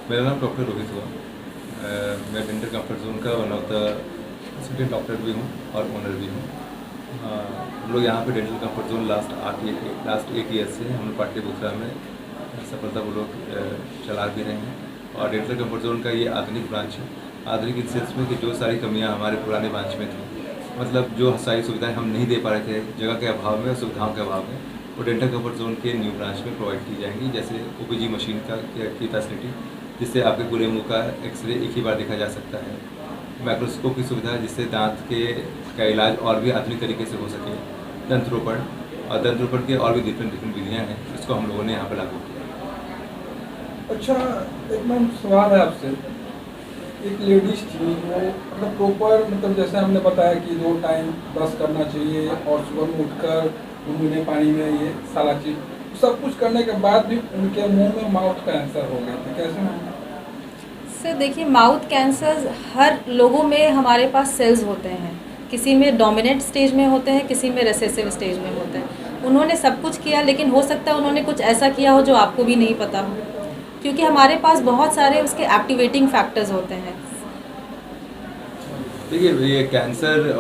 मेरा नाम डॉक्टर रोहित हुआ। मैं डेंटल कंफर्ट जोन का one of the assistant doctor भी हूँ और ओनर भी हूँ। हम लोग यहाँ पे dental comfort zone last 8 year से हम लोग पाटलिपुत्रा में सफलतापूर्वक चला भी रहे हैं। और डेंटल कंफर्ट जोन का ये आधुनिक ब्रांच है। आधुनिक इन सेंस में कि जो सारी कमियाँ हमारे पुराने ब्रांच में थी, मतलब जो सारी सुविधाएं हम नहीं दे पा रहे थे जगह के अभाव में, सुविधाओं के अभाव में, वो डेंटल कंफर्ट जोन के न्यू ब्रांच में प्रोवाइड की जाएंगी। जैसे ओपीजी मशीन की फैसिलिटी, जिससे आपके पूरे मुंह का एक्सरे एक ही बार देखा जा सकता है। माइक्रोस्कोप की सुविधा, जिससे दांत का इलाज और भी आधुनिक तरीके से हो सके। दंतरोपण, और दंतरोपण के और भी डिफरेंट विधियाँ हैं, इसको हम लोगों ने यहाँ पर लागू किया। अच्छा, एक मैम सवाल है आपसे। एक लेडीज थी, वो मतलब प्रॉपर, मतलब जैसे हमने बताया कि 2 टाइम ब्रश करना चाहिए और सुबह में उठकर गुनगुने पानी में ये सारा चीज़ सब कुछ करने के बाद भी उनके मुंह में माउथ कैंसर हो गया था। कैसे मैम? सर देखिए, माउथ कैंसर हर लोगों में हमारे पास सेल्स होते हैं। किसी में डोमिनेंट स्टेज में होते हैं, किसी में रिसेसिव स्टेज में होते हैं। उन्होंने सब कुछ किया, लेकिन हो सकता है उन्होंने कुछ ऐसा किया हो जो आपको भी नहीं पता हो, क्योंकि हमारे पास बहुत सारे उसके एक्टिवेटिंग फैक्टर्स होते हैं। देखिए, ये कैंसर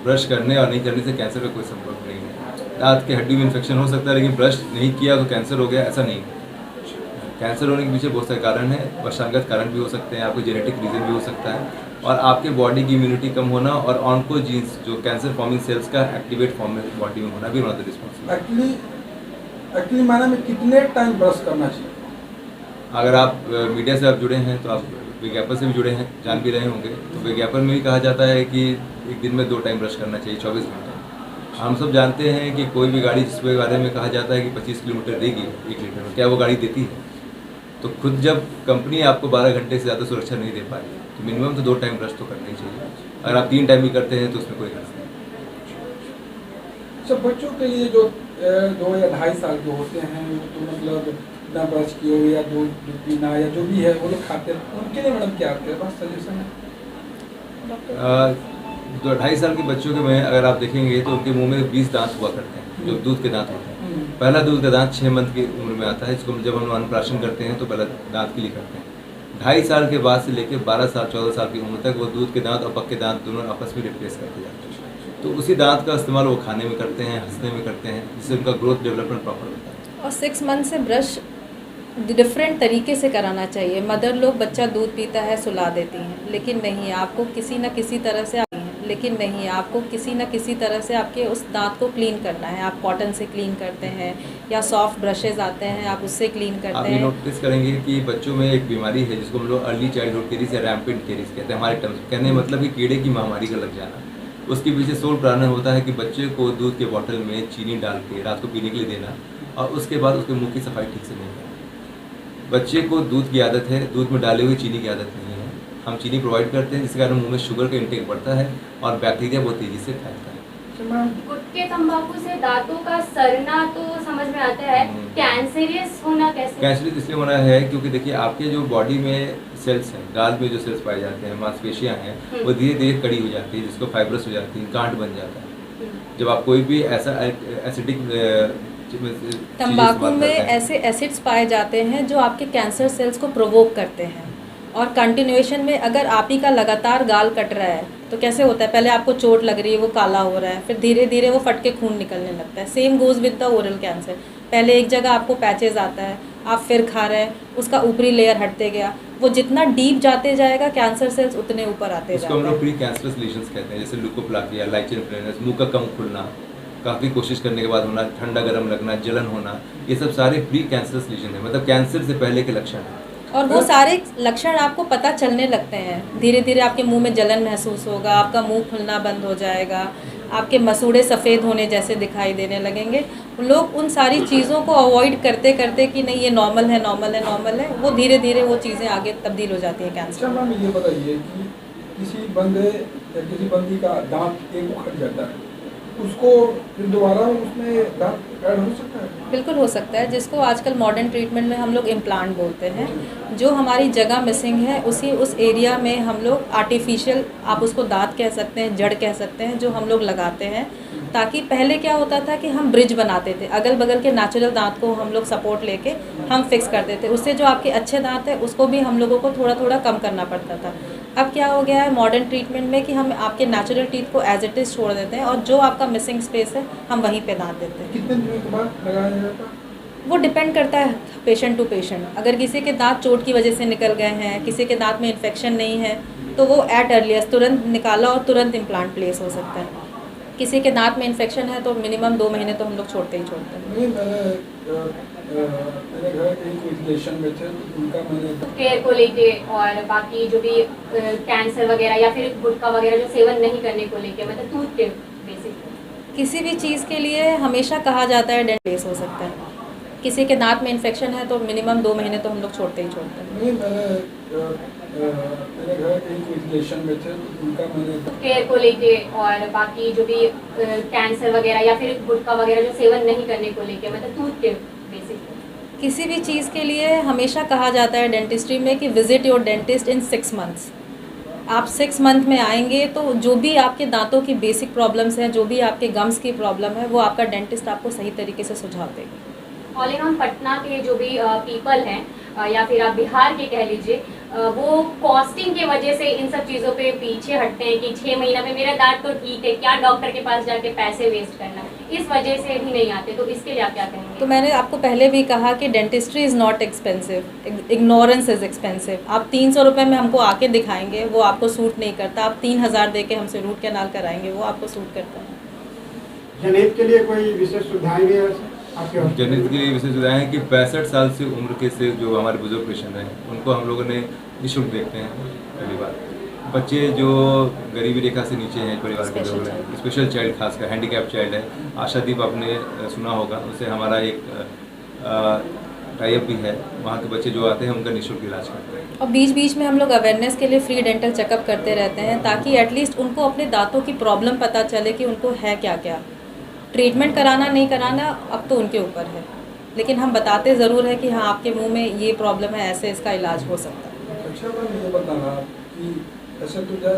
ब्रश करने और नहीं करने से कैंसर का कोई संपर्क नहीं है। दांत की हड्डी में इन्फेक्शन हो सकता है, लेकिन ब्रश नहीं किया तो कैंसर हो गया, ऐसा नहीं है। कैंसर होने के पीछे बहुत सारे कारण हैं। वंशागत कारण भी हो सकते हैं, आपको जेनेटिक रीज़न भी हो सकता है, और आपके बॉडी की इम्यूनिटी कम होना, और ऑन्कोजीन्स जो कैंसर फॉर्मिंग सेल्स का एक्टिवेट फॉर्म में बॉडी में होना भी one of the responsible. Actually मैंने में कितने टाइम ब्रश करना चाहिए? अगर आप मीडिया से आप जुड़े हैं तो आप विज्ञापन से भी जुड़े हैं, जान भी रहे होंगे। तो विज्ञापन में भी कहा जाता है कि एक दिन में 2 टाइम ब्रश करना चाहिए 24 घंटे। हम सब जानते हैं कि कोई भी गाड़ी जिसके बारे में कहा जाता है कि 25 किलोमीटर देगी 1 लीटर में, क्या वो गाड़ी देती है? तो खुद जब कंपनी आपको 12 घंटे से ज़्यादा सुरक्षा नहीं दे पा रही, तो मिनिमम तो 2 टाइम ब्रश तो करना ही चाहिए। अगर आप 3 टाइम भी करते हैं तो उसमें कोई हर्ज नहीं। अच्छा, बच्चों के लिए जो 2 या 2.5 साल के होते हैं, वो तो मतलब ना ब्रश किए हुए या दूध पीना या जो भी है वो लोग खाते हैं, उनके लिए मैडम क्या आपके पास सजेशन है? जो 2.5 साल के बच्चों के में अगर आप देखेंगे तो उनके मुंह में 20 दांत हुआ करते हैं, जो दूध के दांत होते हैं। पहला दूध का दांत 6 मंथ की उम्र में आता है, जिसको जब हम अन्नप्राशन करते हैं तो पहला दांत के लिए करते हैं। 2.5 साल के बाद से लेकर 12 साल 14 साल की उम्र तक वो दूध के दांत और पक्के दांत दोनों आपस में रिप्लेस करते जाते हैं। तो उसी दांत का इस्तेमाल वो खाने में करते हैं, हंसने में करते हैं, जिससे उनका ग्रोथ डेवलपमेंट प्रॉपर होता है। और 6 मंथ से ब्रश डिफरेंट तरीके से कराना चाहिए। मदर लोग बच्चा दूध पीता है सुला देती हैं, लेकिन नहीं, आपको किसी न किसी तरह से आपके उस दांत को क्लीन करना है। आप कॉटन से क्लीन करते हैं या सॉफ्ट ब्रशेज आते हैं, आप उससे क्लीन करते आप हैं। ये नोटिस करेंगे कि बच्चों में एक बीमारी है जिसको हम लोग अर्ली चाइल्डहुड केरीज या रैम्पेंट केरीज कहते हैं हमारे टर्म्स में। कहने मतलब कि कीड़े की महामारी का लग जाना। उसके पीछे सोल कारण होता है कि बच्चे को दूध के बॉटल में चीनी डाल के रात को पीने के लिए देना, और उसके बाद उसके मुंह की सफाई ठीक से नहीं करना। बच्चे को दूध की आदत है, दूध में डाले हुए चीनी की आदत नहीं है। हम चीनी प्रोवाइड करते हैं, जिसके कारण मुंह में शुगर का इंटेक बढ़ता है और बैक्टीरिया बहुत तेजी से फैलता है। गुटखे तंबाकू से दांतों का सड़ना तो समझ में आता है, कैंसरियस होना कैसे? कैंसरियस इसलिए होना है क्योंकि देखिए, आपके जो बॉडी में सेल्स हैं, गाल में जो सेल्स पाए जाते हैं, मांसपेशियां हैं, वो धीरे धीरे कड़ी हो जाती है, जिसको फाइब्रस हो जाती है, गांठ बन जाता है। जब आप कोई भी ऐसा एसिडिक तंबाकू में ऐसे एसिड्स पाए जाते हैं जो आपके कैंसर सेल्स को प्रोवोक करते हैं। और कंटिन्यूएशन में अगर आप ही का लगातार गाल कट रहा है तो कैसे होता है, पहले आपको चोट लग रही है, वो काला हो रहा है, फिर धीरे धीरे वो फट के खून निकलने लगता है। Same goes with the oral cancer. पहले एक जगह आपको पैचेज आता है, आप फिर खा रहे हैं, उसका ऊपरी लेयर हटते गया, वो जितना डीप जाते जाएगा कैंसर सेल्स उतने ऊपर आते जाते हैं। हम लोग प्री कैंसरस लीजन्स कहते हैं, जैसे ल्यूकोप्लाकिया, लाइचेन प्लेनस, मुंह का कम खुलना, काफ़ी कोशिश करने के बाद होना, ठंडा गर्म लगना, जलन होना, ये सब सारे प्री कैंसरस लीजन है, मतलब कैंसर से पहले के लक्षण हैं। और वो सारे लक्षण आपको पता चलने लगते हैं। धीरे धीरे आपके मुंह में जलन महसूस होगा, आपका मुंह खुलना बंद हो जाएगा, आपके मसूड़े सफ़ेद होने जैसे दिखाई देने लगेंगे। लोग उन सारी चीज़ों को अवॉइड करते करते कि नहीं ये नॉर्मल है, वो धीरे धीरे वो चीज़ें आगे तब्दील हो जाती हैं कैंसर। अच्छा मैम, ये बताइए कि किसी बंदे या किसी बंदी का दांत एक उखड़ जाता है, उसको फिर दोबारा उसमें दांत ऐड हो सकता है? बिल्कुल हो सकता है, जिसको आजकल मॉडर्न ट्रीटमेंट में हम लोग इम्प्लांट बोलते हैं। जो हमारी जगह मिसिंग है उस एरिया में हम लोग आर्टिफिशियल, आप उसको दांत कह सकते हैं, जड़ कह सकते हैं, जो हम लोग लगाते हैं। ताकि पहले क्या होता था कि हम ब्रिज बनाते थे, अगल बगल के नेचुरल दांत को हम लोग सपोर्ट लेके हम फिक्स करते थे, उससे जो आपके अच्छे दांत है उसको भी हम लोगों को थोड़ा थोड़ा कम करना पड़ता था। अब क्या हो गया है मॉडर्न ट्रीटमेंट में कि हम आपके नेचुरल टीथ को एज इट इज़ छोड़ देते हैं और जो आपका मिसिंग स्पेस है हम वहीं पे दांत देते हैं। कितने दिनों के बाद लगाया जाता है? वो डिपेंड करता है पेशेंट टू पेशेंट। अगर किसी के दांत चोट की वजह से निकल गए हैं, किसी के दांत में इन्फेक्शन नहीं है, तो वो एट अर्लीस्ट तुरंत निकाला और तुरंत इम्प्लांट प्लेस हो सकता है। किसी के दांत में इन्फेक्शन है तो मिनिमम 2 महीने तो हम लोग छोड़ते ही छोड़ते हैं। नहीं, मेरे घर के एक रिलेशन में थे, तो उनका मैंने केयर को लेके और बाकी जो भी कैंसर वगैरह या फिर गुटखा वगैरह जो सेवन नहीं करने को लेके, मतलब टूथ टिप बेसिक किसी भी चीज़ के लिए हमेशा कहा जाता है डेंट प्लेस हो सकता है। किसी के दांत में इन्फेक्शन है तो मिनिमम 2 महीने तो हम लोग छोड़ते ही छोड़ते हैं। नहीं, मेरे घर के एक रिलेशन में थे, तो उनका मैंने केयर को लेके और बाकी जो भी कैंसर वगैरह या फिर गुटखा वगैरह जो सेवन नहीं करने को लेके, मतलब टूथ टिप बेसिक किसी भी चीज़ के लिए हमेशा कहा जाता है डेंटिस्ट्री में कि visit your dentist in 6 months. आप 6 मंथ में आएंगे तो जो भी आपके दांतों की बेसिक प्रॉब्लम्स हैं, जो भी आपके गम्स की प्रॉब्लम है, वो आपका डेंटिस्ट आपको सही तरीके से सुझाव देगा। ऑल इन ऑल पटना के जो भी पीपल हैं या फिर आप बिहार के कह लीजिए, वो कॉस्टिंग की वजह से इन सब चीज़ों पे पीछे हटते हैं कि 6 महीना में मेरा दांत तो ठीक है, क्या डॉक्टर के पास जाके पैसे वेस्ट करना, इस वजह से भी नहीं आते। तो इसके लिए आप क्या कहेंगे? तो मैंने आपको पहले भी कहा कि dentistry is not expensive, ignorance is expensive. आप 300 रुपये में हमको आके दिखाएंगे, वो आपको सूट नहीं करता। आप 3000 दे के हमसे रूट कैनाल कराएंगे, वो आपको सूट करता है। जनहित के लिए कोई विशेष सुविधाएं भी है आपके हॉस्पिटल में? जनहित के लिए विशेष सुविधाएं हैं कि 65 साल से उम्र के से जो हमारे बुजुर्ग पेशेंट हैं उनको हम लोगों ने निःशुल्क देखते हैं। पहली बात, बच्चे जो गरीबी रेखा से नीचे हैं परिवार के लोग हैं, स्पेशल चाइल्ड, खासकर हैंडीकैप चाइल्ड है, आशादीप आपने सुना होगा, उससे हमारा एक टाई अप भी है। वहाँ के बच्चे जो आते हैं उनका निःशुल्क इलाज करते हैं। और बीच बीच में हम लोग अवेयरनेस के लिए फ्री डेंटल चेकअप करते रहते हैं, ताकि एटलीस्ट उनको अपने दांतों की प्रॉब्लम पता चले कि उनको है क्या क्या। ट्रीटमेंट कराना नहीं कराना अब तो उनके ऊपर है, लेकिन हम बताते ज़रूर है कि हाँ आपके मुंह में ये प्रॉब्लम है, ऐसे इसका इलाज हो सकता है। अच्छा मैम ये बताना कि ऐसे तो जा आ